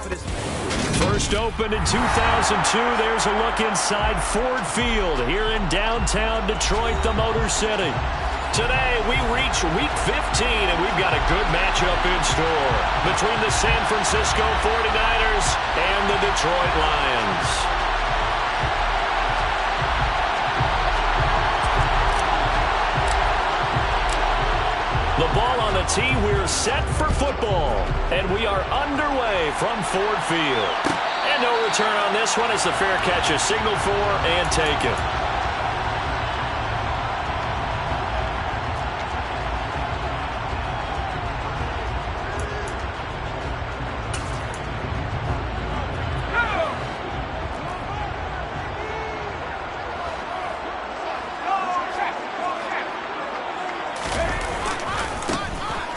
First opened in 2002. There's a look inside Ford Field here in downtown Detroit, the Motor City. Today, we reach Week 15, and we've got a good matchup in store between the San Francisco 49ers and the Detroit Lions. The ball on the tee, we're set for football, and we are underway from Ford Field. And no return on this one as the fair catch is signaled for and taken.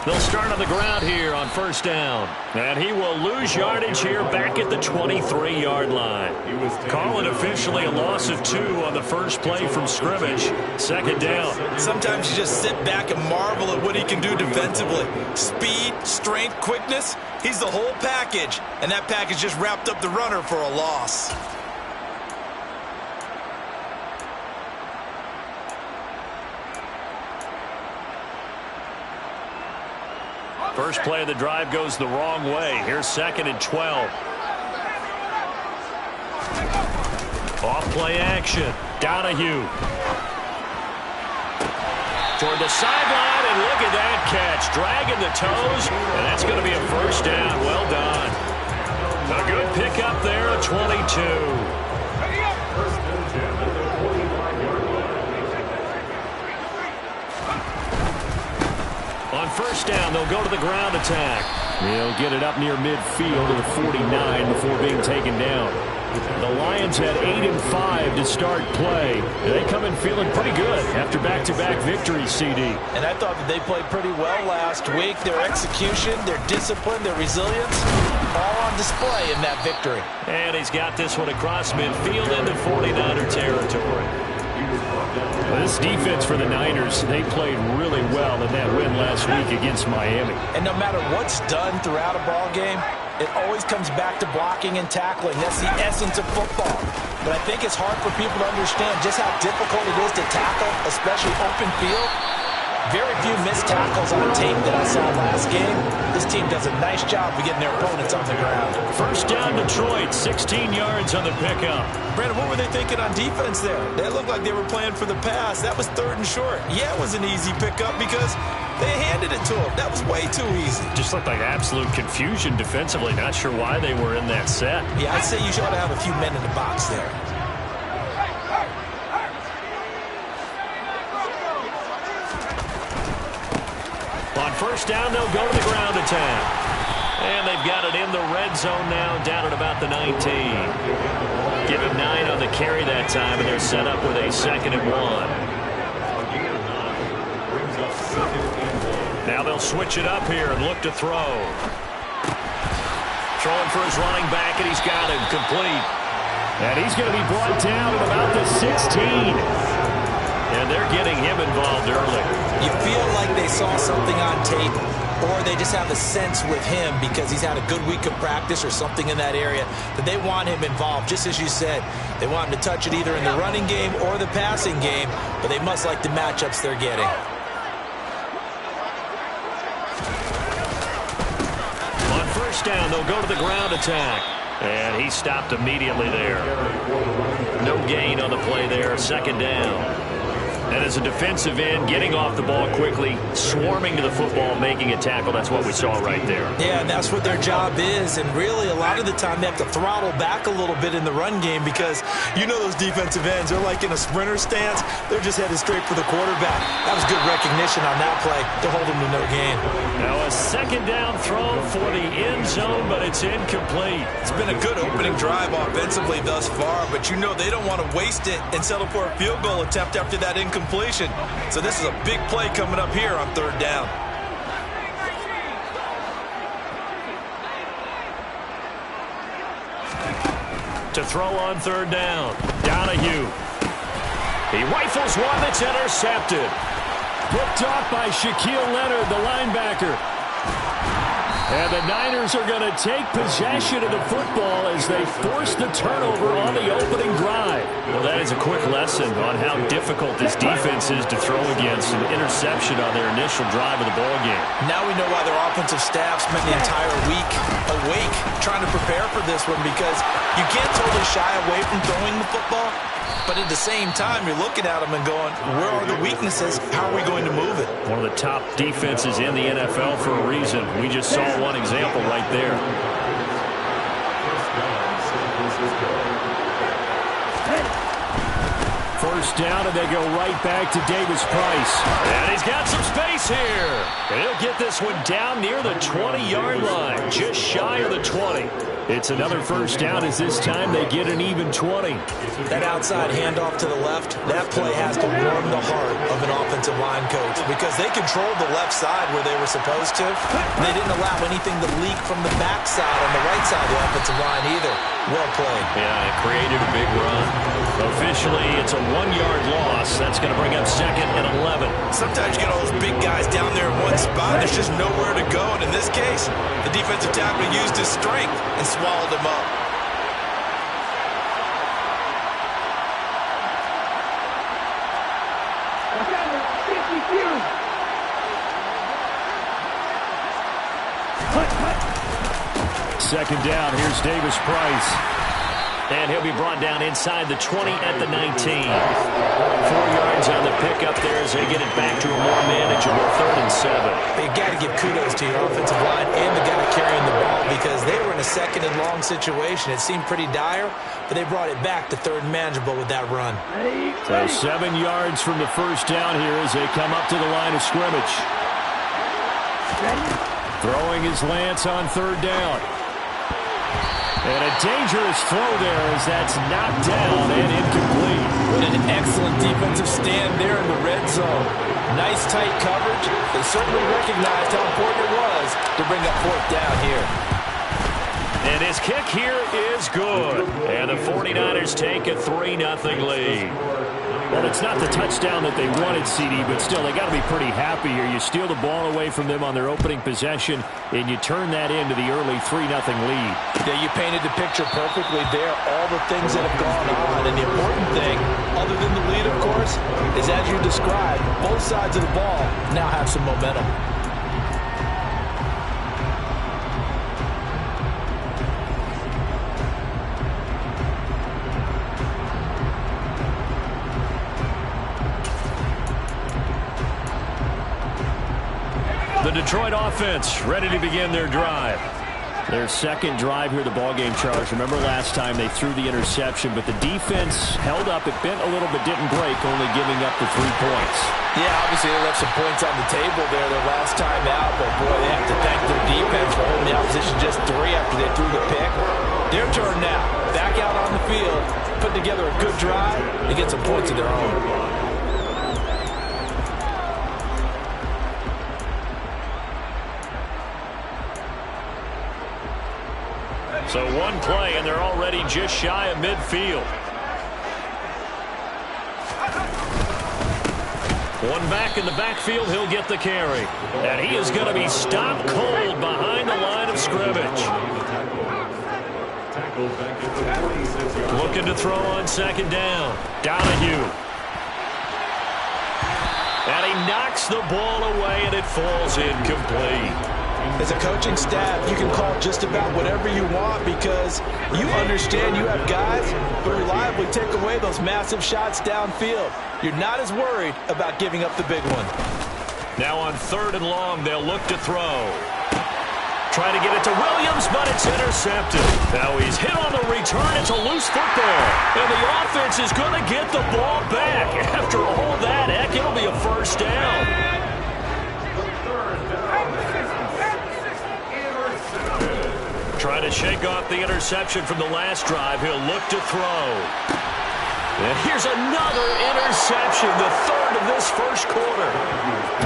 They'll start on the ground here on first down. And he will lose yardage here back at the 23-yard line. Call it officially a loss of 2 on the first play from scrimmage. Second down. Sometimes you just sit back and marvel at what he can do defensively. Speed, strength, quickness. He's the whole package. And that package just wrapped up the runner for a loss. First play of the drive goes the wrong way. Here's second and 12. Off play action. Donahue. Toward the sideline, and look at that catch. Dragging the toes, and that's going to be a first down. Well done. A good pickup there, a 22. On first down, they'll go to the ground attack. They'll get it up near midfield to the 49 before being taken down. The Lions had 8 and 5 to start play. They come in feeling pretty good after back-to-back victories, CD. And I thought that they played pretty well last week. Their execution, their discipline, their resilience, all on display in that victory. And he's got this one across midfield into 49er territory. This defense for the Niners, they played really well in that win last week against Miami. And no matter what's done throughout a ball game, it always comes back to blocking and tackling. That's the essence of football. But I think it's hard for people to understand just how difficult it is to tackle, especially open field. Very few missed tackles on tape that I saw last game. This team does a nice job of getting their opponents on the ground. First down Detroit, 16 yards on the pickup. Brandon, what were they thinking on defense there? They looked like they were playing for the pass. That was third and short. Yeah, it was an easy pickup because they handed it to him. That was way too easy. Just looked like absolute confusion defensively. Not sure why they were in that set. Yeah, I'd say you ought to have a few men in the box there. On first down, they'll go to the ground attack. And they've got it in the red zone now, down at about the 19. Give him 9 on the carry that time, and they're set up with a 2nd and 1. Now they'll switch it up here and look to throw. Throwing for his running back, and he's got him complete. And he's going to be brought down at about the 16. And they're getting him involved early. You feel like they saw something on tape, or they just have a sense with him because he's had a good week of practice or something in that area that they want him involved. Just as you said, they want him to touch it either in the running game or the passing game, but they must like the matchups they're getting. On first down, they'll go to the ground attack. And he stopped immediately there. No gain on the play there, 2nd down. And as a defensive end, getting off the ball quickly, swarming to the football, making a tackle, that's what we saw right there. Yeah, and that's what their job is. And really, a lot of the time, they have to throttle back a little bit in the run game because you know those defensive ends, they're like in a sprinter stance. They're just headed straight for the quarterback. That was good recognition on that play to hold them to no gain. Now a 2nd down throw for the end zone, but it's incomplete. It's been a good opening drive offensively thus far, but you know they don't want to waste it and settle for a field goal attempt after that incompletion. So this is a big play coming up here on 3rd down. To throw on 3rd down, Donahue. He rifles one that's intercepted. Picked off by Shaquille Leonard, the linebacker. And the Niners are going to take possession of the football as they force the turnover on the opening drive. Well, that is a quick lesson on how difficult this defense is to throw against an interception on their initial drive of the ballgame. Now we know why their offensive staff spent the entire week awake trying to prepare for this one, because you can't totally shy away from throwing the football. But at the same time, you're looking at them and going, where are the weaknesses? How are we going to move it? One of the top defenses in the NFL for a reason. We just saw one example right there. First down, and they go right back to Davis Price. And he's got some space here. And he'll get this one down near the 20-yard line, just shy of the 20. It's another first down as this time they get an even 20. That outside handoff to the left, that play has to warm the heart of an offensive line coach, because they controlled the left side where they were supposed to. They didn't allow anything to leak from the backside on the right side of the offensive line either. Well played. Yeah, it created a big run. Officially, it's a 1-yard loss. That's going to bring up 2nd and 11. Sometimes you get all those big guys down there in one spot. There's just nowhere to go. And in this case, the defensive tackle used his strength and swallowed him up. Second down, here's Davis Price. And he'll be brought down inside the 20 at the 19. 4 yards on the pickup there as they get it back to a more manageable 3rd and 7. They got to give kudos to your offensive line and the guy carrying the ball, because they were in a 2nd and long situation. It seemed pretty dire, but they brought it back to 3rd and manageable with that run. So 7 yards from the first down here as they come up to the line of scrimmage. Throwing his Lance on 3rd down. And a dangerous throw there as that's knocked down and incomplete. What an excellent defensive stand there in the red zone. Nice tight coverage. They certainly recognized how important it was to bring up 4th down here. And his kick here is good. And the 49ers take a 3-0 lead. Well, it's not the touchdown that they wanted, CD, but still, they got to be pretty happy here. You steal the ball away from them on their opening possession, and you turn that into the early 3-0 lead. Yeah, you painted the picture perfectly there, all the things that have gone on. And the important thing, other than the lead, of course, is as you described, both sides of the ball now have some momentum. The Detroit offense ready to begin their drive. Their second drive here, the ballgame, Charles. Remember last time they threw the interception, but the defense held up. It bent a little but didn't break, only giving up the 3 points. Yeah, obviously they left some points on the table there their last time out, but boy, they have to thank their defense for holding the opposition just 3 after they threw the pick. Their turn now. Back out on the field, put together a good drive, and get some points of their own. So one play, and they're already just shy of midfield. One back in the backfield, he'll get the carry. And he is going to be stopped cold behind the line of scrimmage. Looking to throw on 2nd down. Donahue. And he knocks the ball away, and it falls incomplete. As a coaching staff, you can call just about whatever you want, because you understand you have guys who reliably take away those massive shots downfield. You're not as worried about giving up the big one. Now on 3rd and long, they'll look to throw. Try to get it to Williams, but it's intercepted. Now he's hit on the return. It's a loose football. And the offense is going to get the ball back. After all that, heck, it'll be a first down. Trying to shake off the interception from the last drive. He'll look to throw. And here's another interception, the 3rd of this first quarter.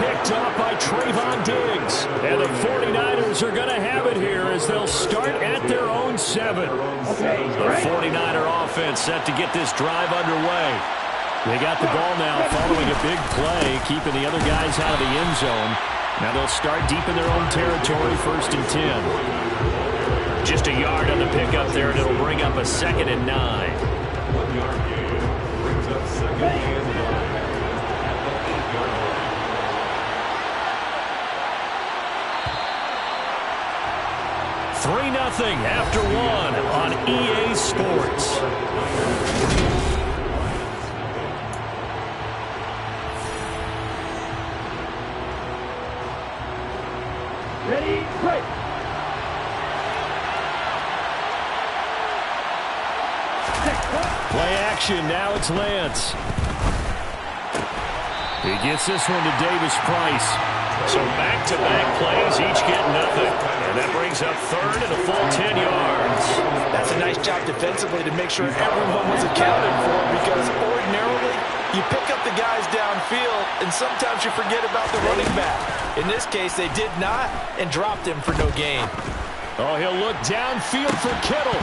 Picked up by Trayvon Diggs. And the 49ers are going to have it here as they'll start at their own 7. The 49er offense set to get this drive underway. They got the ball now following a big play, keeping the other guys out of the end zone. Now they'll start deep in their own territory, 1st and 10. Just a yard on the pickup there, and it'll bring up a 2nd and 9. 3-0 after 1 on EA Sports. Ready, break. Play action, now it's Lance. He gets this one to Davis Price. So back-to-back plays, each get nothing. And that brings up 3rd and a full 10 yards. That's a nice job defensively to make sure everyone was accounted for, because ordinarily you pick up the guys downfield and sometimes you forget about the running back. In this case, they did not and dropped him for no gain. Oh, he'll look downfield for Kittle.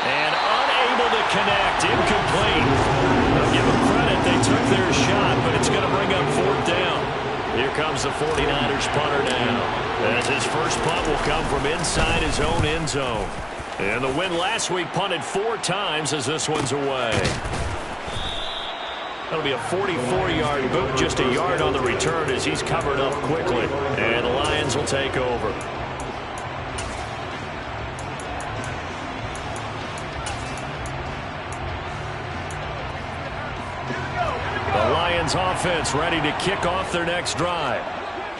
And unable to connect, incomplete. I'll give them credit, they took their shot, but it's going to bring up 4th down. Here comes the 49ers punter now, as his first punt will come from inside his own end zone. And the win last week punted 4 times as this one's away. That'll be a 44-yard boot, just a yard on the return as he's covered up quickly. And the Lions will take over. The Lions offense ready to kick off their next drive.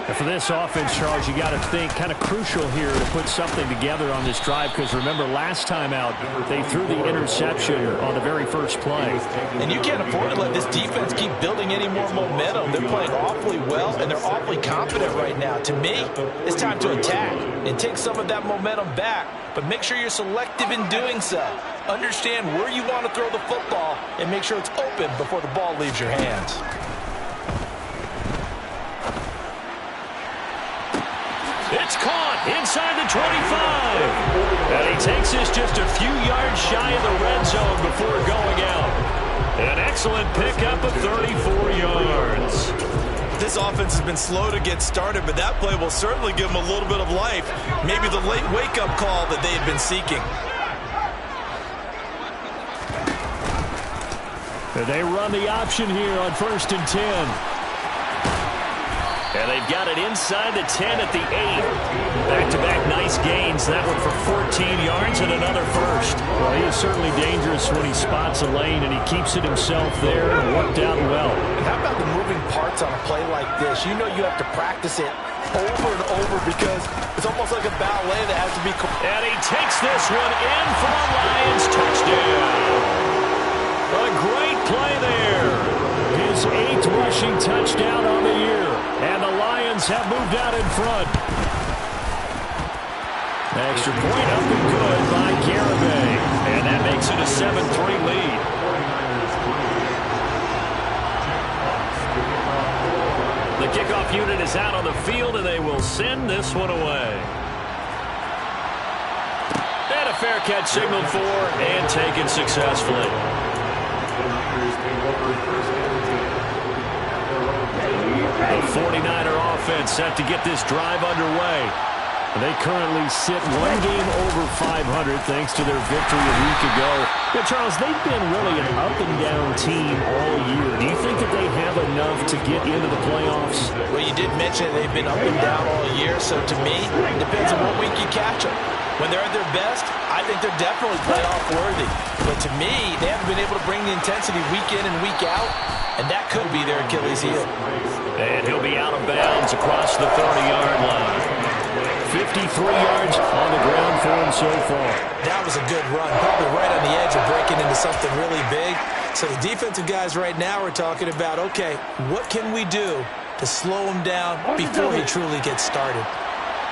And for this offense, Charles, you got to think kind of crucial here to put something together on this drive, because remember last time out they threw the interception on the very first play. And you can't afford to let this defense keep building any more momentum. They're playing awfully well and they're awfully confident right now. To me, it's time to attack and take some of that momentum back, but make sure you're selective in doing so. Understand where you want to throw the football and make sure it's open before the ball leaves your hands. It's caught inside the 25. And he takes this just a few yards shy of the red zone before going out. An excellent pickup of 34 yards. This offense has been slow to get started, but that play will certainly give them a little bit of life. Maybe the late wake-up call that they had been seeking. And they run the option here on 1st and 10. And they've got it inside the 10 at the 8. Back-to-back nice gains. That one for 14 yards and another first. Well, he is certainly dangerous when he spots a lane, and he keeps it himself there and worked out well. And how about the moving parts on a play like this? You know you have to practice it over and over because it's almost like a ballet that has to be... And he takes this one in for a Lions touchdown. A great play there. His 8th rushing touchdown on the year. And the Lions have moved out in front. Extra point up and good by Garibay. And that makes it a 7-3 lead. The kickoff unit is out on the field, and they will send this one away. And a fair catch signaled for and taken successfully. The 49er offense set to get this drive underway. They currently sit one game over 500 thanks to their victory a week ago. Yeah, Charles, they've been really an up-and-down team all year. Do you think that they have enough to get into the playoffs? Well, you did mention they've been up and down all year, so to me, it depends on what week you catch them. When they're at their best, I think they're definitely playoff worthy. But to me, they haven't been able to bring the intensity week in and week out, and that could be their Achilles heel. And he'll be out of bounds across the 30-yard line. 53 yards on the ground for him so far. That was a good run, probably right on the edge of breaking into something really big. So the defensive guys right now are talking about, okay, what can we do to slow him down before he truly gets started?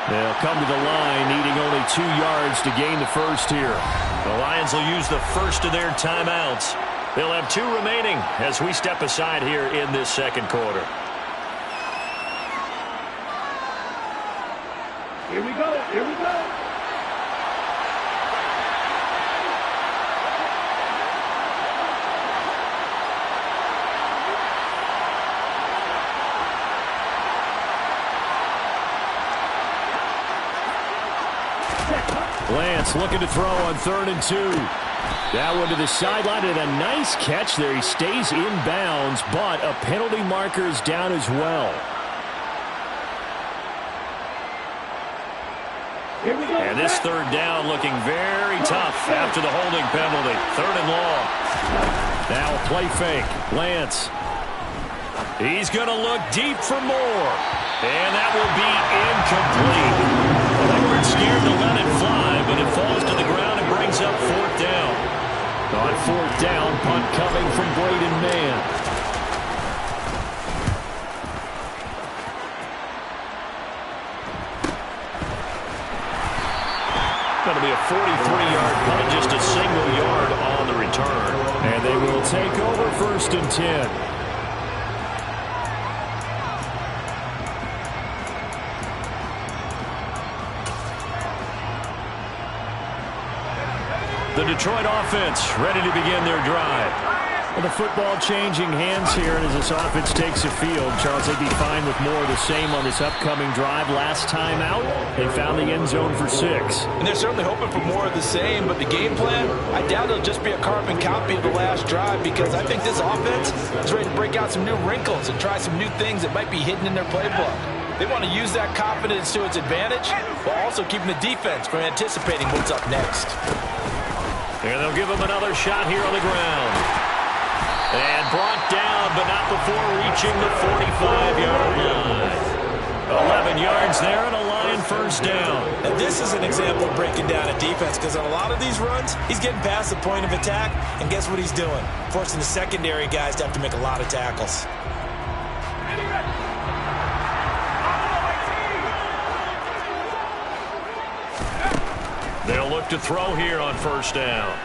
They'll come to the line, needing only 2 yards to gain the first here. The Lions will use the first of their timeouts. They'll have 2 remaining as we step aside here in this second quarter. Here we go. Here we go. Lance looking to throw on 3rd and 2. That one to the sideline, and a nice catch there. He stays in bounds, but a penalty marker is down as well. And this 3rd down looking very tough after the holding penalty. 3rd and long. Now a play fake. Lance. He's going to look deep for more. And that will be incomplete. Well, they weren't scared to let it fly, but it falls to the ground and brings up 4th down. On 4th down, punt coming from Braden Mann. Going to be a 43-yard punt, just a single yard on the return. And they will take over 1st and 10. The Detroit offense ready to begin their drive. Well, the football changing hands here, and as this offense takes the field, Charles, they'd be fine with more of the same on this upcoming drive. Last time out, they found the end zone for 6. And they're certainly hoping for more of the same, but the game plan, I doubt it'll just be a carbon copy of the last drive, because I think this offense is ready to break out some new wrinkles and try some new things that might be hidden in their playbook. They want to use that confidence to its advantage, while also keeping the defense from anticipating what's up next. And they'll give him another shot here on the ground. And brought down, but not before reaching the 45-yard line. 11 yards there and a Lion 1st down. Now this is an example of breaking down a defense, because on a lot of these runs, he's getting past the point of attack, and guess what he's doing? Forcing the secondary guys to have to make a lot of tackles. They'll look to throw here on 1st down.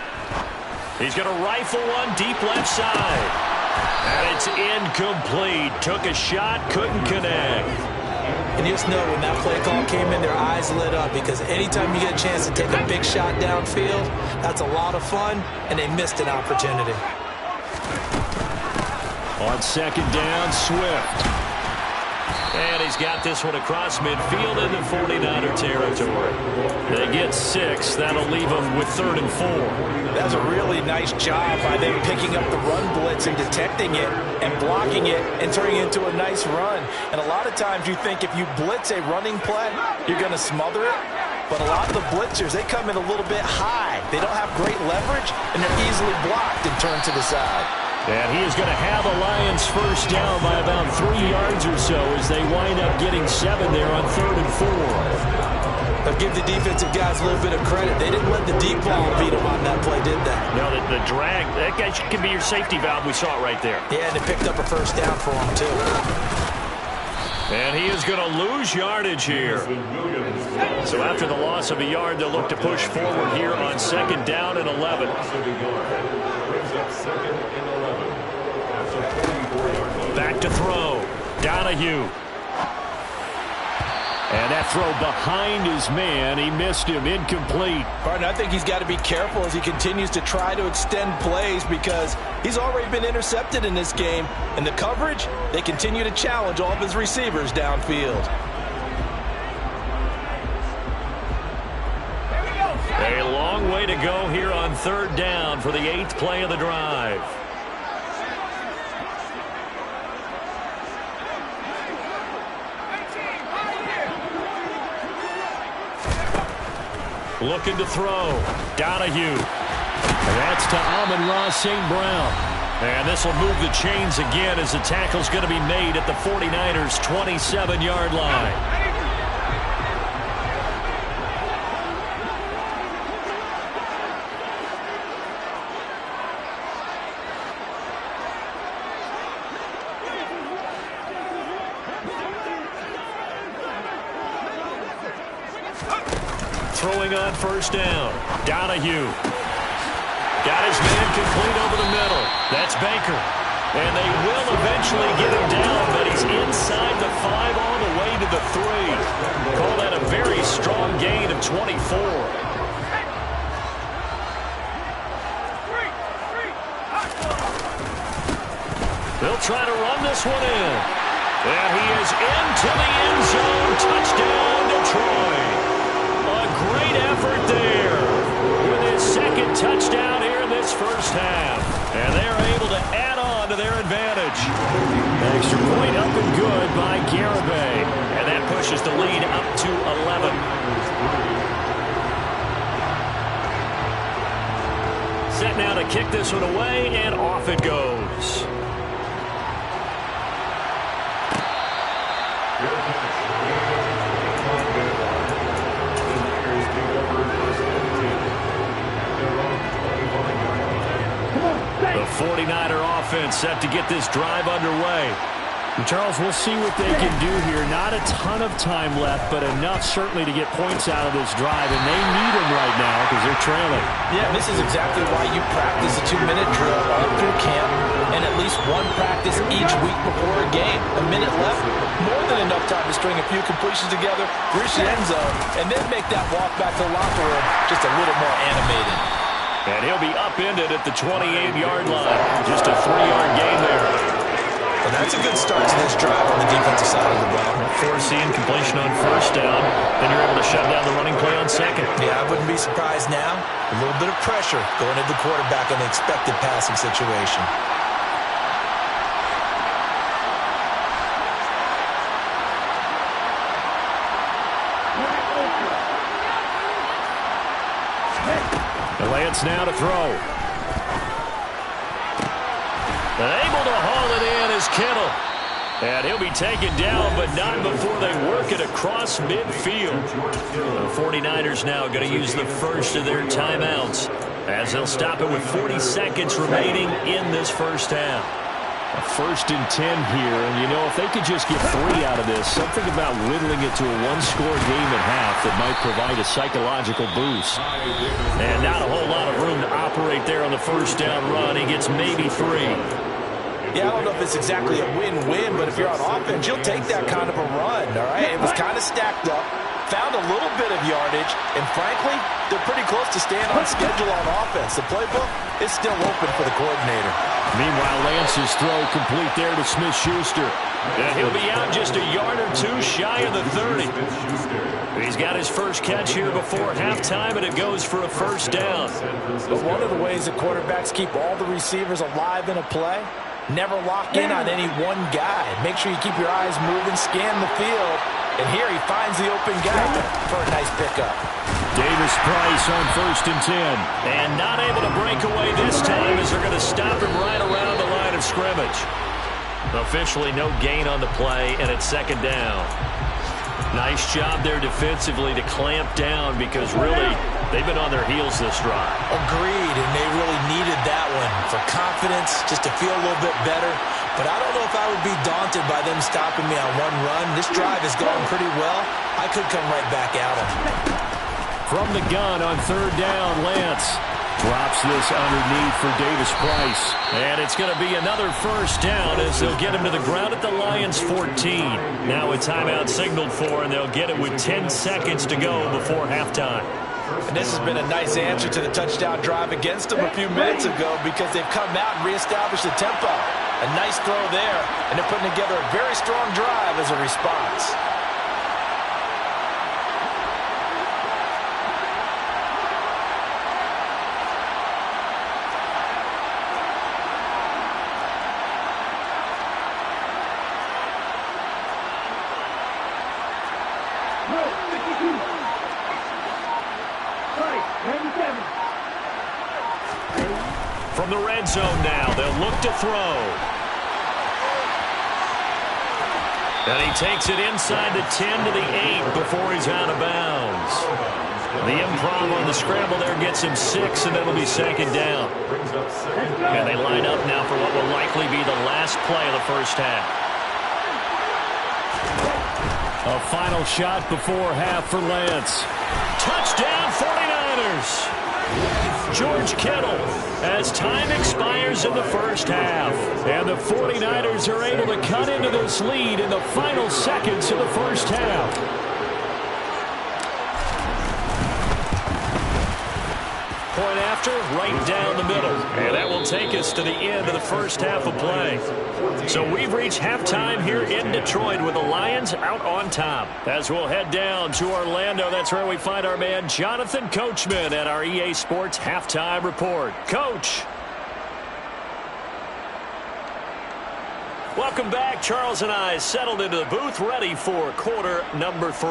He's going to rifle one deep left side. And it's incomplete. Took a shot, couldn't connect. And you just know when that play call came in, their eyes lit up, because anytime you get a chance to take a big shot downfield, that's a lot of fun, and they missed an opportunity. On 2nd down, Swift. And he's got this one across midfield into 49er territory. They get 6. That'll leave them with 3rd and 4. That's a really nice job by them picking up the run blitz and detecting it and blocking it and turning it into a nice run. And a lot of times you think if you blitz a running play, you're going to smother it. But a lot of the blitzers, they come in a little bit high. They don't have great leverage, and they're easily blocked and turned to the side. And he is going to have the Lions 1st down by about 3 yards or so as they wind up getting 7 there on 3rd and 4. They'll give the defensive guys a little bit of credit. They didn't let the deep ball beat them on that play, did they? No, the drag, that guy can be your safety valve. We saw it right there. Yeah, and they picked up a 1st down for him, too. And he is going to lose yardage here. So after the loss of a yard, they'll look to push forward here on 2nd down and 11. Back to throw. Donahue. And that throw behind his man. He missed him. Incomplete. Pardon, I think he's got to be careful as he continues to try to extend plays, because he's already been intercepted in this game. And the coverage, they continue to challenge all of his receivers downfield. A long way to go here on 3rd down for the 8th play of the drive. Looking to throw. Donahue. And that's to Amon-Ra St. Brown. And this will move the chains again as the tackle's going to be made at the 49ers' 27-yard line. Throwing on 1st down. Donahue. Got his man complete over the middle. That's Baker. And they will eventually get him down, but he's inside the 5 all the way to the 3. Call that a very strong gain of 24. They'll try to run this one in. And he is into the end zone. Touchdown, Detroit. A great effort scrimmage. Extra point up and good by Garibay. And that pushes the lead up to 11. Set now to kick this one away, and off it goes. The 49er offense set to get this drive underway. And Charles, we'll see what they can do here. Not a ton of time left, but enough certainly to get points out of this drive, and they need them right now because they're trailing. Yeah, this is exactly why you practice a 2-minute drill all through camp and at least one practice each week before a game. A minute left, more than enough time to string a few completions together, reach the end zone, and then make that walk back to the locker room just a little more animated. And he'll be upended at the 28-yard line. Just a 3-yard gain there. Well, that's a good start to this drive on the defensive side of the ball. Forcing completion on first down. Then you're able to shut down the running play on second. Yeah, I wouldn't be surprised now. A little bit of pressure going into the quarterback on the expected passing situation. Lance now to throw. Able to haul it in is Kittle. And he'll be taken down, but not before they work it across midfield. The 49ers now going to use the first of their timeouts as they'll stop it with 40 seconds remaining in this first half. A 1st and 10 here, and you know, if they could just get 3 out of this, something about whittling it to a one-score game at half that might provide a psychological boost. And not a whole lot of room to operate there on the first down run. He gets maybe 3. Yeah, I don't know if it's exactly a win-win, but if you're on offense, you'll take that kind of a run, all right? It was kind of stacked up, found a little bit of yardage, and frankly, they're pretty close to staying on schedule on offense. The playbook is still open for the coordinator. Meanwhile, Lance's throw complete there to Smith-Schuster. And he'll be out just a yard or two shy of the 30. He's got his first catch here before halftime, and it goes for a first down. But one of the ways that quarterbacks keep all the receivers alive in a play, never lock in on any one guy. Make sure you keep your eyes moving, scan the field, and here he finds the open guy for a nice pickup. Davis Price on 1st and 10. And not able to break away this time as they're going to stop him right around the line of scrimmage. Officially no gain on the play, and it's 2nd down. Nice job there defensively to clamp down because really they've been on their heels this drive. Agreed, and they really needed that one for confidence, just to feel a little bit better. But I don't know if I would be daunted by them stopping me on one run. This drive is going pretty well. I could come right back at them. From the gun on 3rd down, Lance drops this underneath for Davis Price. And it's going to be another first down as they'll get him to the ground at the Lions' 14. Now a timeout signaled for, and they'll get it with 10 seconds to go before halftime. And this has been a nice answer to the touchdown drive against them a few minutes ago because they've come out and reestablished the tempo. A nice throw there, and they're putting together a very strong drive as a response. From the red zone now, they'll look to throw. And he takes it inside the 10 to the 8 before he's out of bounds. The improv on the scramble there gets him 6, and it'll be 2nd down. And they line up now for what will likely be the last play of the first half. A final shot before half for Lance. Touchdown 49ers! George Kittle as time expires in the first half. And the 49ers are able to cut into this lead in the final seconds of the first half. Point after, right down the middle. And that will take us to the end of the first half of play. So we've reached halftime here in Detroit with the Lions out on top. As we'll head down to Orlando, that's where we find our man Jonathan Coachman at our EA Sports Halftime Report. Coach. Welcome back. Charles and I settled into the booth, ready for quarter number 3.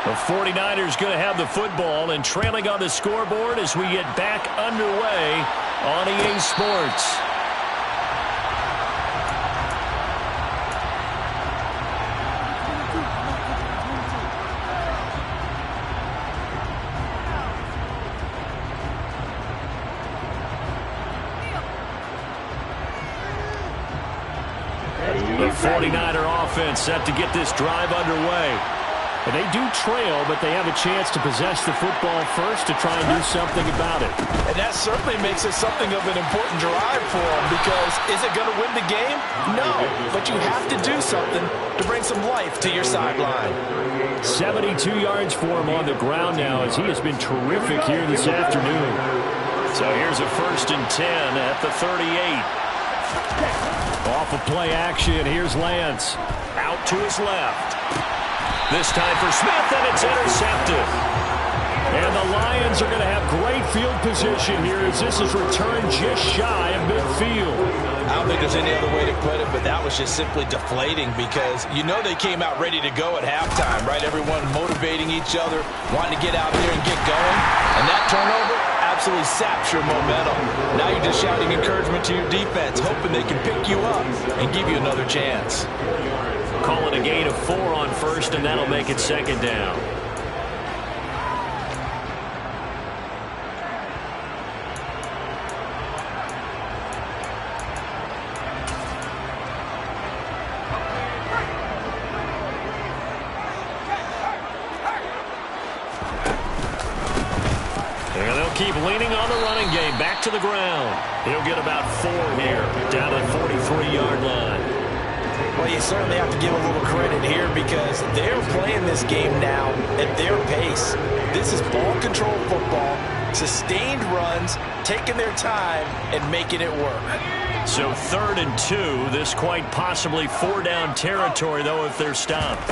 The 49ers going to have the football and trailing on the scoreboard as we get back underway on EA Sports. The 49er offense set to get this drive underway. And they do trail, but they have a chance to possess the football first to try and do something about it. And that certainly makes it something of an important drive for them, because is it going to win the game? No, but you have to do something to bring some life to your sideline. 72 yards for him on the ground now, as he has been terrific here this afternoon. So here's a 1st and 10 at the 38. Off of play action, here's Lance. Out to his left. This time for Smith, and it's intercepted. And the Lions are going to have great field position here as this is returned just shy of midfield. I don't think there's any other way to put it, but that was just simply deflating, because you know they came out ready to go at halftime, right? Everyone motivating each other, wanting to get out there and get going. And that turnover absolutely saps your momentum. Now you're just shouting encouragement to your defense, hoping they can pick you up and give you another chance. Calling a gain of 4 on 1st, and that'll make it 2nd down. And they'll keep leaning on the running game. Back to the ground. He'll get about 4 here, down at 43-yard line. Well, you certainly have to give a little credit here, because they're playing this game now at their pace. This is ball control football, sustained runs, taking their time and making it work. So 3rd and 2, this quite possibly 4-down territory, though, if they're stopped.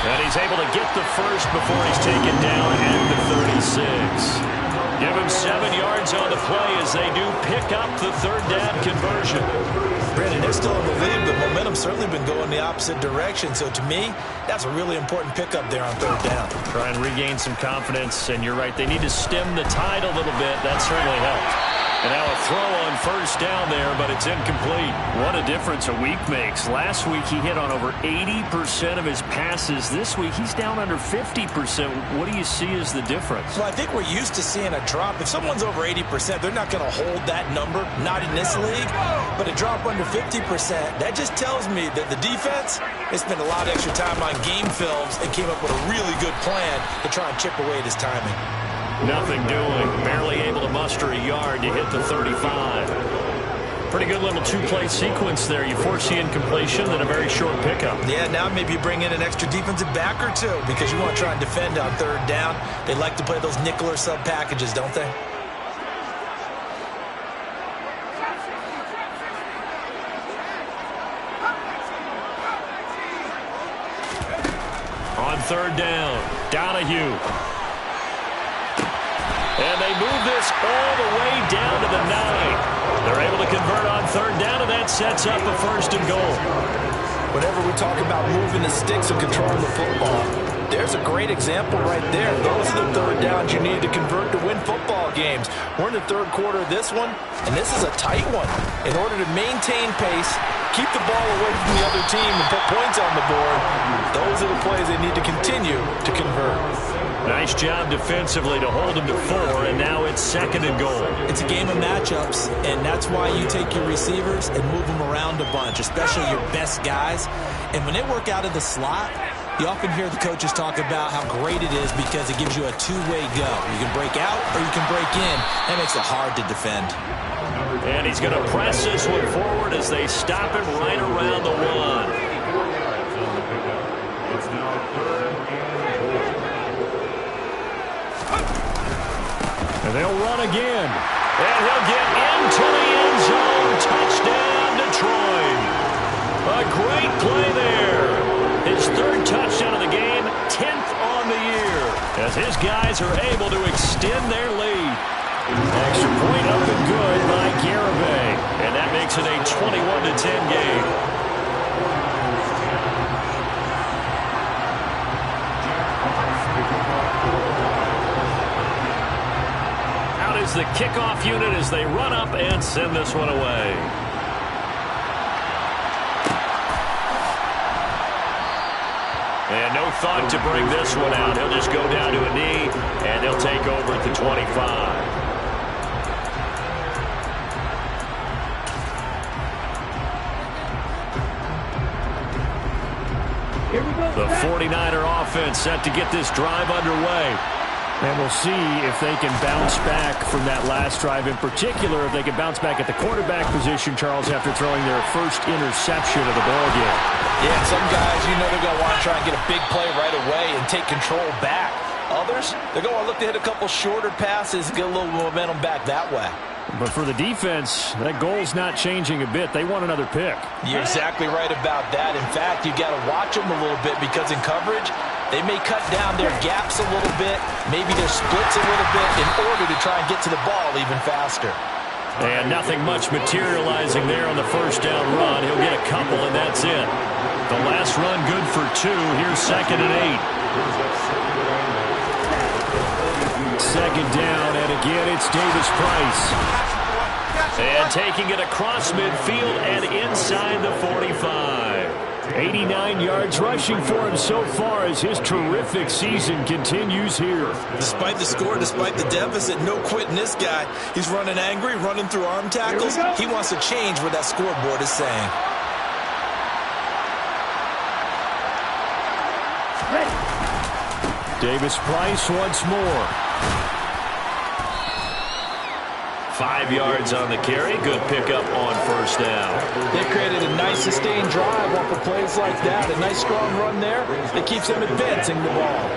And he's able to get the first before he's taken down at the 36. Give him 7 yards on the play as they do pick up the 3rd down conversion. Brandon, they're still in the lead, but momentum's certainly been going the opposite direction. So to me, that's a really important pickup there on 3rd down. Try and regain some confidence, and you're right, they need to stem the tide a little bit. That certainly helped. And now a throw on 1st down there, but it's incomplete. What a difference a week makes. Last week he hit on over 80% of his passes. This week he's down under 50%. What do you see as the difference? Well, I think we're used to seeing a drop. If someone's over 80%, they're not going to hold that number, not in this league. But a drop under 50%, that just tells me that the defense has spent a lot of extra time on game films and came up with a really good plan to try and chip away at his timing. Nothing doing. Barely able to muster a yard to hit the 35. Pretty good little 2-play sequence there. You force the incompletion, then a very short pickup. Yeah, now maybe you bring in an extra defensive back or two, because you want to try and defend on 3rd down. They like to play those nickel or sub packages, don't they? On 3rd down, Donahue. And they move this all the way down to the 9. They're able to convert on 3rd down, and that sets up a 1st and goal. Whenever we talk about moving the sticks and controlling the football, there's a great example right there. Those are the 3rd downs you need to convert to win football games. We're in the 3rd quarter of this one, and this is a tight one. In order to maintain pace, keep the ball away from the other team, and put points on the board, those are the plays they need to continue to convert. Nice job defensively to hold them to 4, and now it's 2nd and goal. It's a game of matchups, and that's why you take your receivers and move them around a bunch, especially your best guys. And when they work out of the slot, you often hear the coaches talk about how great it is because it gives you a two-way go. You can break out or you can break in. That makes it hard to defend. And he's going to press this one forward as they stop it right around the 1. And they'll run again. And he'll get into the end zone. Touchdown, Detroit. A great play there. His 3rd touchdown of the game, 10th as his guys are able to extend their lead. Extra point up and good by Garibay. And that makes it a 21-10 game. The kickoff unit as they run up and send this one away. And no thought to bring this one out. He'll just go down to a knee, and they'll take over at the 25. Here we go. The 49er offense set to get this drive underway. And we'll see if they can bounce back from that last drive. In particular, if they can bounce back at the quarterback position, Charles, after throwing their first interception of the ballgame. Yeah, some guys, they're going to want to try and get a big play right away and take control back. Others, they're going to look to hit a couple shorter passes and get a little momentum back that way. But for the defense, that goal's not changing a bit. They want another pick. You're exactly right about that. In fact, you've got to watch them a little bit because in coverage, they may cut down their gaps a little bit, maybe their splits a little bit in order to try and get to the ball even faster. And nothing much materializing there on the first down run. He'll get a couple, and that's it. The last run good for 2. Here's 2nd and 8. Second down, and again it's Davis Price. And taking it across midfield and inside the 45. 89 yards rushing for him so far as his terrific season continues here. Despite the score, despite the deficit, no quitting this guy. He's running angry, running through arm tackles. He wants to change what that scoreboard is saying. Davis Price once more. 5 yards on the carry. Good pickup on first down. They created a nice sustained drive off of plays like that. A nice strong run there that keeps them advancing the ball.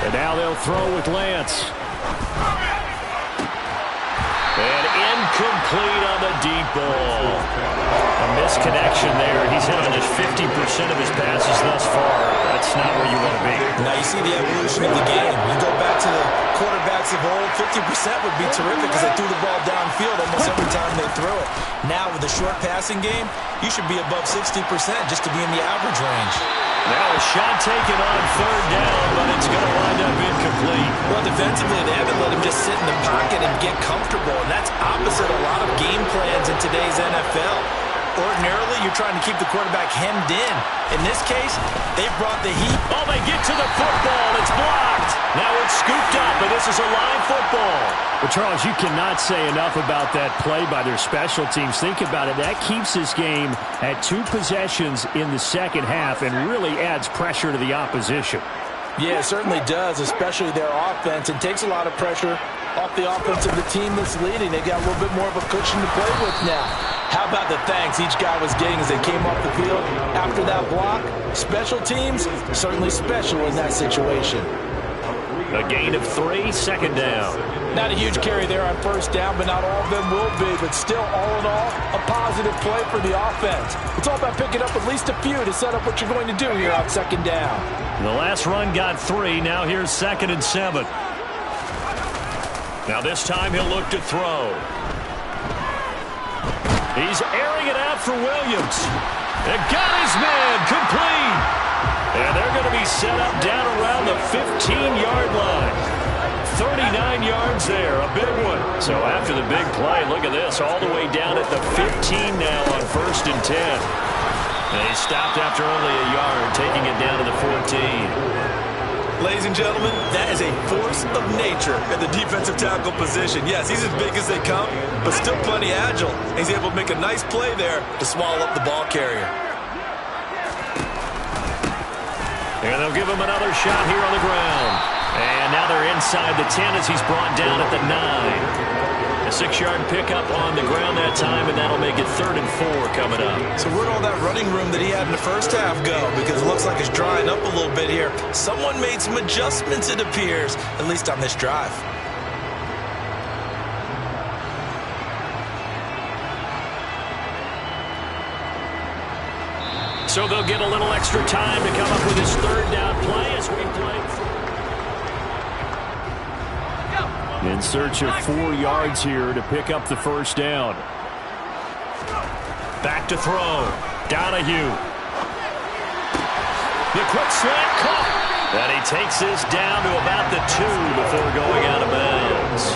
And now they'll throw with Lance. And incomplete on the deep ball. A misconnection there. He's hit on just 50% of his passes thus far. That's not where you want to be. Now you see the evolution of the game. You go back to the quarterbacks of old, 50% would be terrific because they threw the ball downfield almost every time they threw it. Now with the short passing game, you should be above 60% just to be in the average range. Now a shot taken on third down, but it's going to wind up incomplete. Well, defensively, they haven't let him just sit in the pocket and get comfortable, and that's opposite a lot of game plans in today's NFL. Ordinarily, you're trying to keep the quarterback hemmed in. In this case, they brought the heat. Oh, they get to the football. It's blocked. Now it's scooped up, and this is a live football. Well, Charles, you cannot say enough about that play by their special teams. Think about it. That keeps this game at 2 possessions in the second half and really adds pressure to the opposition. Yeah, it certainly does, especially their offense. It takes a lot of pressure off the offense of the team that's leading. They got a little bit more of a cushion to play with now. How about the thanks each guy was getting as they came off the field after that block? Special teams, certainly special in that situation. A gain of 3, second down. Not a huge carry there on first down, but not all of them will be. But still, all in all, a positive play for the offense. It's all about picking up at least a few to set up what you're going to do here on second down. The last run got 3. Now here's 2nd and 7. Now this time he'll look to throw. He's airing it out for Williams. And got his man complete. And they're going to be set up down around the 15-yard line. 39 yards there, a big one. So after the big play, look at this, all the way down at the 15 now on 1st and 10. And he stopped after only a yard, taking it down to the 14. Ladies and gentlemen, that is a force of nature at the defensive tackle position. Yes, he's as big as they come, but still plenty agile. He's able to make a nice play there to swallow up the ball carrier. And they'll give him another shot here on the ground. And now they're inside the 10 as he's brought down at the 9. A 6-yard pickup on the ground that time, and that'll make it 3rd and 4 coming up. So where'd all that running room that he had in the first half go? Because it looks like it's drying up a little bit here. Someone made some adjustments, it appears, at least on this drive. So they'll get a little extra time to come up with his third down play as we play. In search of 4 yards here to pick up the first down. Back to throw. Donahue. The quick slant caught. And he takes this down to about the 2 before going out of bounds.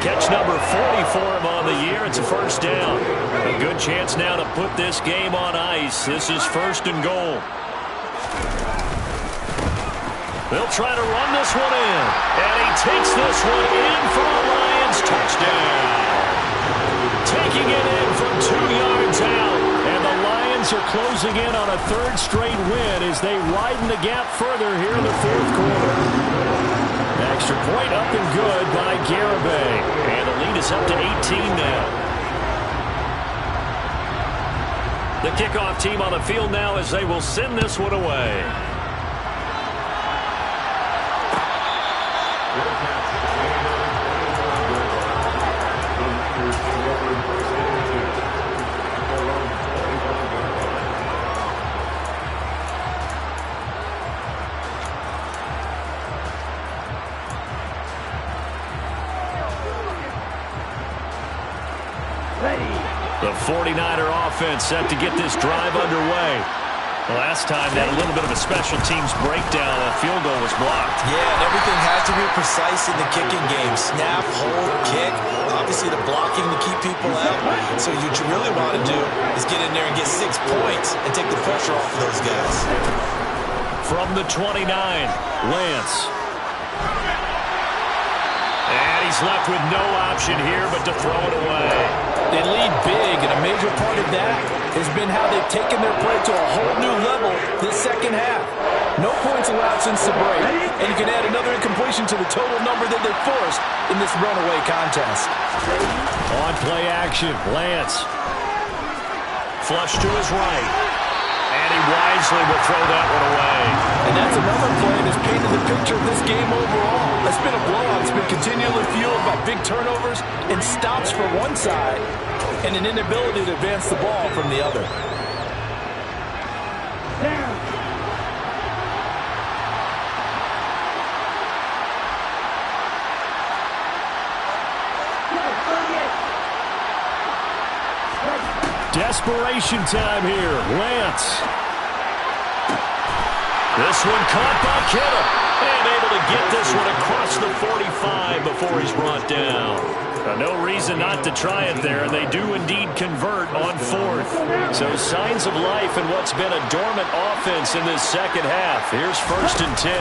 Catch number 40 for him on the year. It's a first down. A good chance now to put this game on ice. This is first and goal. They'll try to run this one in. And he takes this one in for a Lions touchdown. Taking it in from 2 yards out. And the Lions are closing in on a third straight win as they widen the gap further here in the fourth quarter. Extra point up and good by Garibay. And the lead is up to 18 now. The kickoff team on the field now as they will send this one away. The 49er offense set to get this drive underway. Last time, they had a little bit of a special teams breakdown. A field goal was blocked. Yeah, and everything has to be precise in the kicking game. Snap, hold, kick. Obviously, the blocking to keep people out. So what you really want to do is get in there and get 6 points and take the pressure off of those guys. From the 29, Lance. And he's left with no option here but to throw it away. They lead big, and a major part of that has been how they've taken their play to a whole new level this second half. No points allowed since the break, and you can add another incompletion to the total number that they forced in this runaway contest. On play action, Lance. Flush to his right. And he wisely will throw that one away. And that's another play that's painted the picture of this game overall. It's been a blowout. It's been continually fueled by big turnovers and stops for one side and an inability to advance the ball from the other. Desperation time here. Lance. This one caught by Kittle. And able to get this one across the 45 before he's brought down. No reason not to try it there. They do indeed convert on fourth. So signs of life in what's been a dormant offense in this second half. Here's first and 10.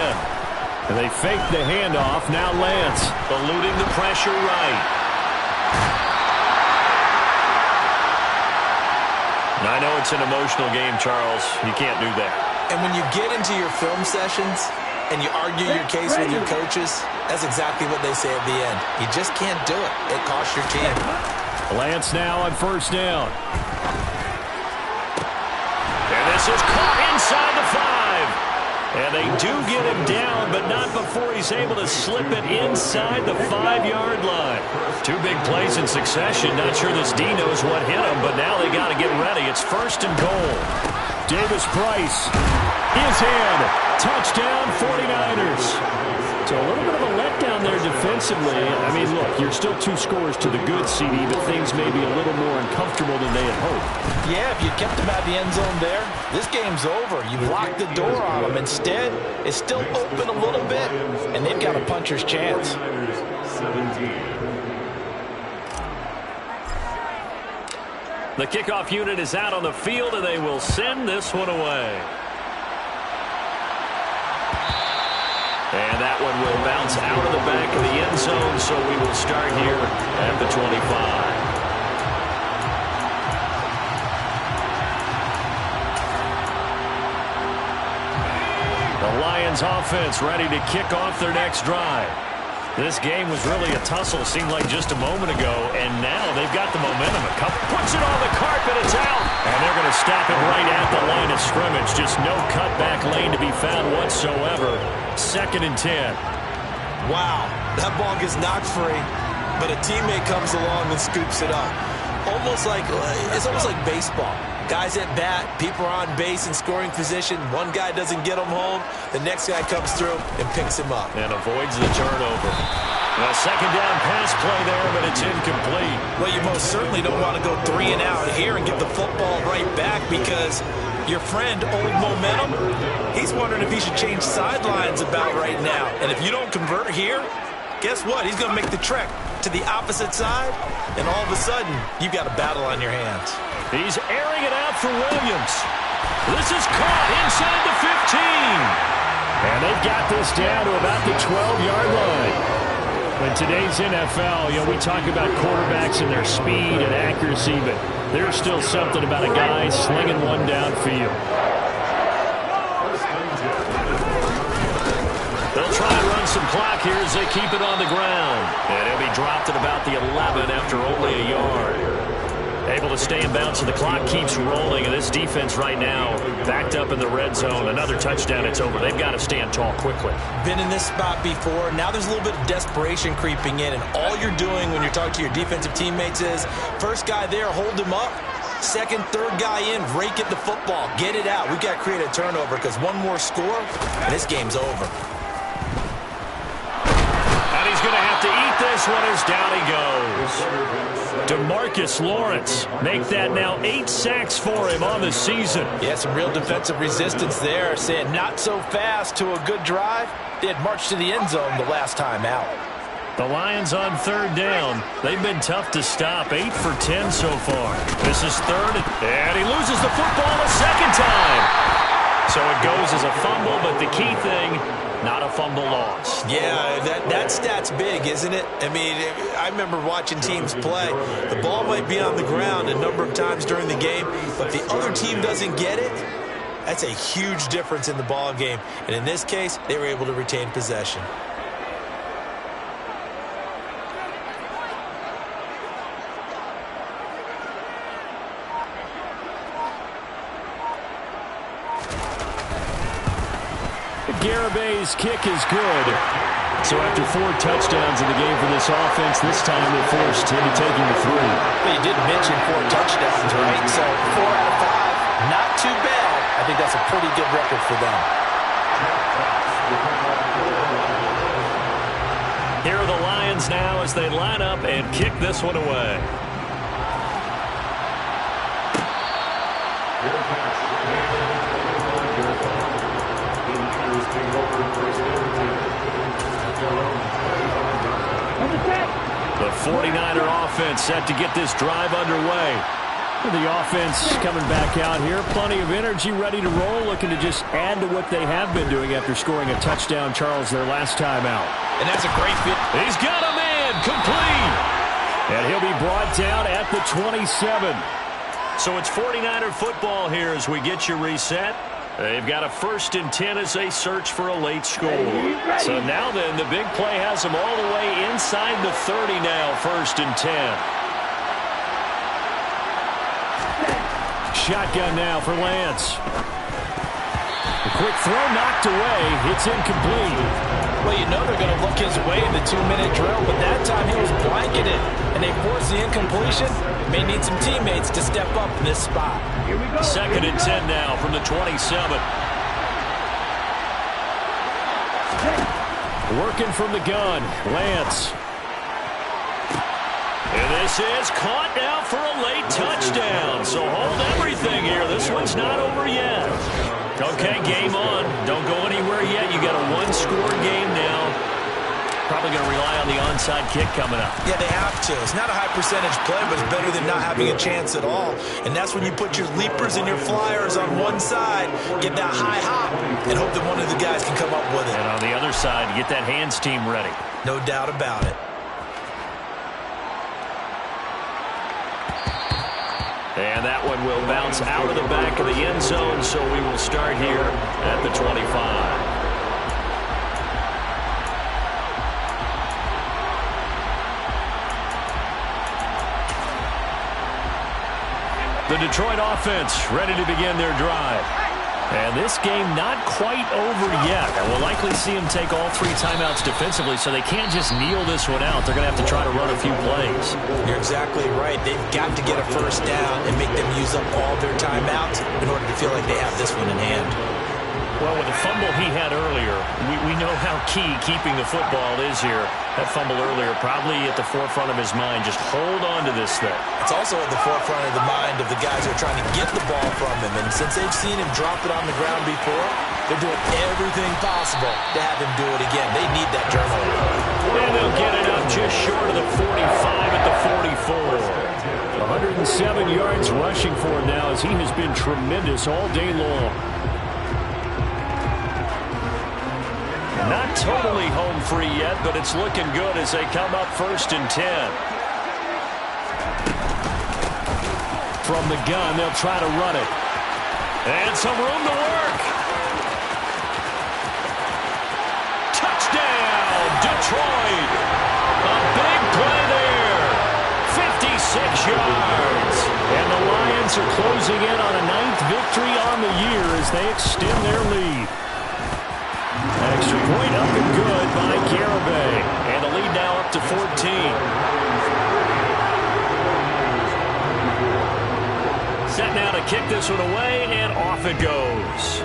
And they fake the handoff. Now Lance. Eluding the pressure right. I know it's an emotional game, Charles. You can't do that. And when you get into your film sessions and you argue your case with your coaches, that's exactly what they say at the end. You just can't do it. It costs your team. Lance now on first down. And this is caught inside the 5. And they do get him down, but not before he's able to slip it inside the 5-yard line. 2 big plays in succession. Not sure this D knows what hit him, but now they got to get ready. It's first and goal. Davis Price is in. Touchdown 49ers. So a little bit of a letdown there defensively. I mean, look, you're still 2 scores to the good, CD, but things may be a little more uncomfortable than they had hoped. Yeah, if you kept them out of the end zone there, this game's over. You locked the door on them. Instead, it's still open a little bit, and they've got a puncher's chance. The kickoff unit is out on the field, and they will send this one away. And that one will bounce out of the back of the end zone, so we will start here at the 25. The Lions offense ready to kick off their next drive. This game was really a tussle, seemed like just a moment ago, and now they've got the momentum. Puts it on the carpet, it's out! And they're going to stop it right at the line of scrimmage. Just no cutback lane to be found whatsoever. Second and 10. Wow, that ball gets knocked free, but a teammate comes along and scoops it up. It's almost like baseball. Guys at bat, people are on base in scoring position. One guy doesn't get him home. The next guy comes through and picks him up. And avoids the turnover. A second down pass play there, but it's incomplete. Well, you most certainly don't want to go 3 and out here and give the football right back, because your friend, Old Momentum, he's wondering if he should change sidelines about right now. And if you don't convert here, guess what? He's going to make the trek to the opposite side, and all of a sudden, you've got a battle on your hands. He's airing it out for Williams. This is caught inside the 15. And they've got this down to about the 12-yard line. In today's NFL, we talk about quarterbacks and their speed and accuracy, but there's still something about a guy slinging one downfield. They'll try and run some clock here as they keep it on the ground. And he'll be dropped at about the 11 after only a yard. Able to stay in bounds, so the clock keeps rolling, and this defense right now backed up in the red zone. Another touchdown, it's over. They've got to stand tall quickly. Been in this spot before. Now there's a little bit of desperation creeping in, and all you're doing when you're talking to your defensive teammates is, first guy there, hold him up. Second, third guy in, rake at the football. Get it out. We've got to create a turnover, because one more score, and this game's over. And he's going to have to eat this one as down he goes. DeMarcus Lawrence, make that now 8 sacks for him on the season. Yeah, some real defensive resistance there, saying not so fast to a good drive. They had marched to the end zone the last time out. The Lions on third down. They've been tough to stop. 8 for 10 so far. This is third, and he loses the football a second time. So it goes as a fumble, but the key thing, not a fumble loss. Yeah, that stat's big, isn't it? I mean, I remember watching teams play. The ball might be on the ground a number of times during the game, but if the other team doesn't get it, that's a huge difference in the ball game. And in this case, they were able to retain possession. Garabay's kick is good. So after 4 touchdowns in the game for this offense, this time they're forced into taking the 3. Well, you did mention 4 touchdowns, right? So 4 out of 5, not too bad. I think that's a pretty good record for them. Here are the Lions now as they line up and kick this one away. The 49er offense set to get this drive underway. The offense coming back out here. Plenty of energy, ready to roll, looking to just add to what they have been doing after scoring a touchdown, Charles, their last time out. And that's a great fit. He's got a man complete. And he'll be brought down at the 27. So it's 49er football here as we get you reset. They've got a 1st and 10 as they search for a late score. So now then, the big play has them all the way inside the 30 now, 1st and 10. Shotgun now for Lance. A quick throw knocked away. It's incomplete. Well, you know they're going to look his way in the 2-minute drill, but that time he was blanketed, and they forced the incompletion. May need some teammates to step up in this spot. 2nd and 10 now from the 27. Working from the gun, Lance. And this is caught now for a late touchdown. So hold everything here. This one's not over yet. Okay, game on. Don't go anywhere yet. You got a 1-score game now. Probably going to rely on the onside kick coming up. Yeah, they have to. It's not a high percentage play, but it's better than not having a chance at all. And that's when you put your leapers and your flyers on one side, get that high hop, and hope that one of the guys can come up with it. And on the other side, get that hands team ready. No doubt about it. And that one will bounce out of the back of the end zone, so we will start here at the 25. The Detroit offense ready to begin their drive. And this game not quite over yet. And we'll likely see him take all 3 timeouts defensively, so they can't just kneel this one out. They're going to have to try to run a few plays. You're exactly right. They've got to get a first down and make them use up all their timeouts in order to feel like they have this one in hand. Well, with the fumble he had earlier, we know how key keeping the football is here. That fumble earlier probably at the forefront of his mind. Just hold on to this thing. It's also at the forefront of the mind of the guys who are trying to get the ball from him. And since they've seen him drop it on the ground before, they're doing everything possible to have him do it again. They need that turnover. And they'll get it up just short of the 45 at the 44. 107 yards rushing for him now as he has been tremendous all day long. Not totally home free yet, but it's looking good as they come up 1st and 10. From the gun, they'll try to run it. And some room to work. Touchdown, Detroit. A big play there. 56 yards. And the Lions are closing in on a 9th victory on the year as they extend their lead. Extra point up and good by Garibay. And the lead now up to 14. Set now to kick this one away, and off it goes.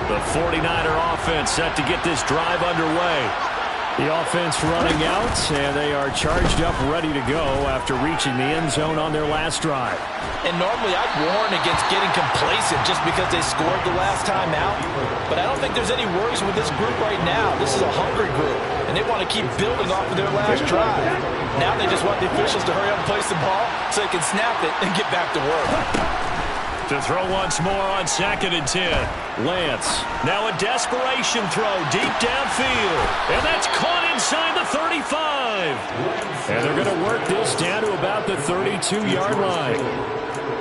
The 49er offense set to get this drive underway. The offense running out, and they are charged up, ready to go after reaching the end zone on their last drive. And normally I'd warn against getting complacent just because they scored the last time out. But I don't think there's any worries with this group right now. This is a hungry group, and they want to keep building off of their last drive. Now they just want the officials to hurry up and place the ball so they can snap it and get back to work. To throw once more on 2nd and 10. Lance. Now a desperation throw deep downfield. And that's caught inside the 35. And they're going to work this down to about the 32-yard line.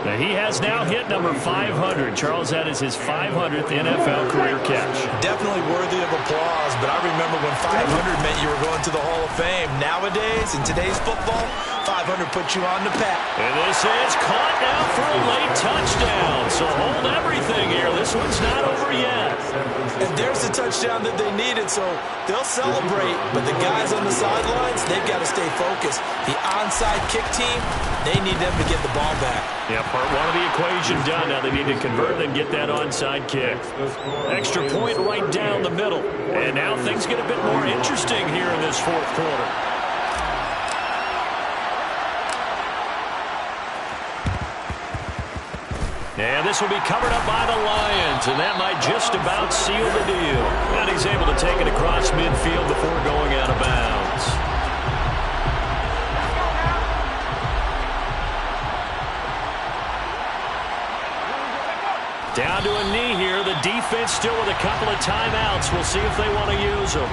Now he has now hit number 500. Charles, that is his 500th NFL career catch. Definitely worthy of applause, but I remember when 500 meant you were going to the Hall of Fame. Nowadays, in today's football, 500 puts you on the path. And this is caught now for a late touchdown. So hold everything here. This one's not over yet. And there's the touchdown that they needed, so they'll celebrate. But the guys on the sidelines, they've got to stay focused. The onside kick team, they need them to get the ball back. Yeah, part one of the equation done. Now they need to convert and get that onside kick. Extra point right down the middle. And now things get a bit more interesting here in this 4th quarter. And this will be covered up by the Lions, and that might just about seal the deal. And he's able to take it across midfield before going out of bounds. Down to a knee here. The defense still with a couple of timeouts. We'll see if they want to use them.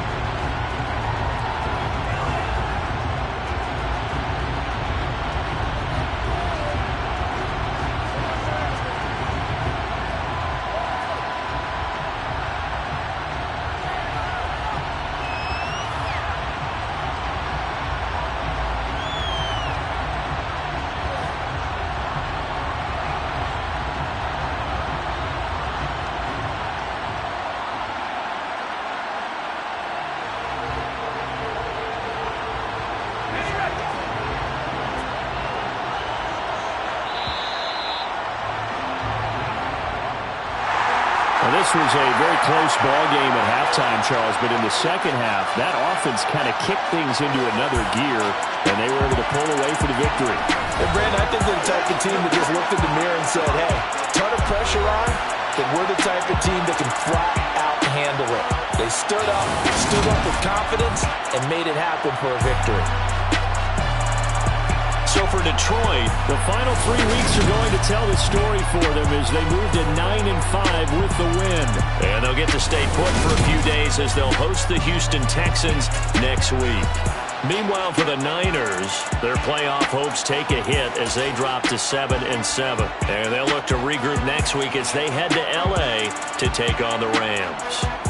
This was a very close ball game at halftime, Charles, but in the second half, that offense kind of kicked things into another gear, and they were able to pull away for the victory. And Brandon, I think they're the type of team that just looked in the mirror and said, hey, ton of pressure on, then we're the type of team that can flat out handle it. They stood up with confidence, and made it happen for a victory. So for Detroit, the final 3 weeks are going to tell the story for them as they move to 9-5 with the win. And they'll get to stay put for a few days as they'll host the Houston Texans next week. Meanwhile, for the Niners, their playoff hopes take a hit as they drop to 7-7. And they'll look to regroup next week as they head to L.A. to take on the Rams.